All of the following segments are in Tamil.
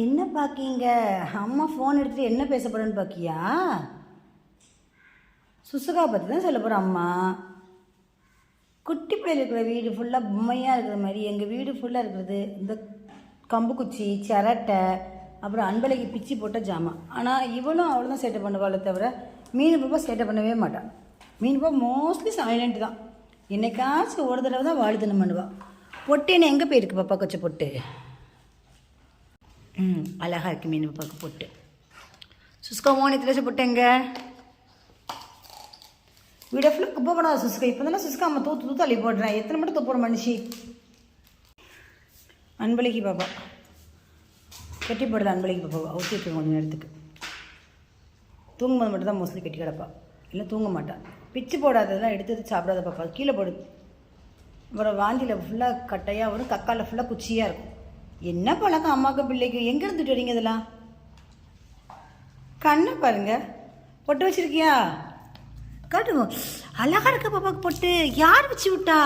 என்ன பார்க்கீங்க? அம்மா ஃபோன் எடுத்துகிட்டு என்ன பேச போகிறேன்னு பார்க்கியா? சுசுகா பற்றி தான் சொல்ல போகிறேன் அம்மா. குட்டி பிள்ளைகள் இருக்கிற வீடு ஃபுல்லாக பொம்மையாக இருக்கிற மாதிரி எங்கள் வீடு ஃபுல்லாக இருக்கிறது இந்த கம்பு குச்சி, சிரட்டை, அப்புறம் அன்பலைக்கு பிச்சு போட்ட ஜாமான். ஆனால் இவளும் அவ்வளோதான் சேட்டை பண்ணுவாளே தவிர மீன் பாப்பா சேட்டை பண்ணவே மாட்டான். மீன் பாப்பா மோஸ்ட்லி சைலண்ட் தான். என்னைக்காச்சும் ஒரு தடவை தான் வாழுதனம் பண்ணுவாள். பொட்டு என்ன எங்கே போயிருக்கு பாப்பா கொச்சை பொட்டு? அழகாக இருக்குது மீன் பாப்பாவுக்கு பொட்டு. சுஸ்கா மோனத்தில் பொட்டு எங்கே? வீடியோ ஃபுல்லாக குப்பை போடாத சுஸ்கா. இப்போ தானே சுஸ்கா அம்மா தூத்து அள்ளி போடுறேன். எத்தனை மட்டும் தூப்புற மனுஷி? அன்பளிக்கு பாப்பா கட்டி போடல. அன்பளிக்கு பாப்பா ஊற்றி வைக்க கொஞ்சம் நேரத்துக்கு. தூங்கும்போது மட்டும் தான் மோஸ்ட்லி கட்டி கிடப்பா, இல்லை தூங்க மாட்டான். பிச்சு போடாததெல்லாம் எடுத்து சாப்பிடாத பாப்பா, கீழே போடு. அப்புறம் வாந்தியில் ஃபுல்லாக கட்டையாக வரும், கக்காலில் ஃபுல்லாக குச்சியாக இருக்கும். என்ன பழக்கம் அம்மாவுக்கு பிள்ளைக்கு? எங்கே இருந்துட்டு வரீங்க இதெல்லாம்? கண்ணை பாருங்க, பொட்டு வச்சிருக்கியா? காட்டுங்க. அழகா இருக்க பாப்பாவுக்கு பொட்டு. யார் வச்சு விட்டா?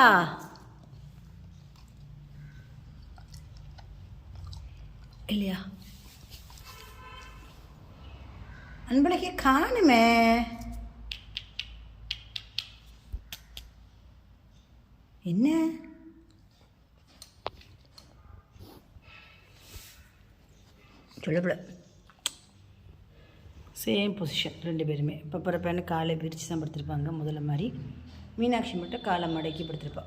இல்லையா? அன்பழகே காணுமே. என்ன சொல்லப்பட சேம் பொசிஷன் ரெண்டு பேருமே. இப்போ பிறப்பேன்னு காலை பிரித்து தான் படுத்திருப்பாங்க முதல்ல மாதிரி. மீனாட்சி மட்டும் காலை மடக்கி படுத்திருப்பா.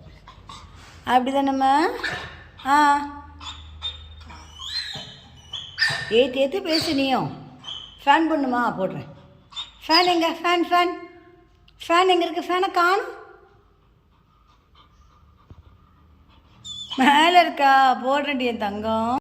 அப்படி தானம்மா? ஏற்று பேசுனியும். ஃபேன் பண்ணுமா? போடுறேன். ஃபேன் எங்கே? ஃபேன் எங்கே இருக்குது? ஃபேனை காணும். மேலே இருக்கா? போடுறேன்டி என் தங்கம்.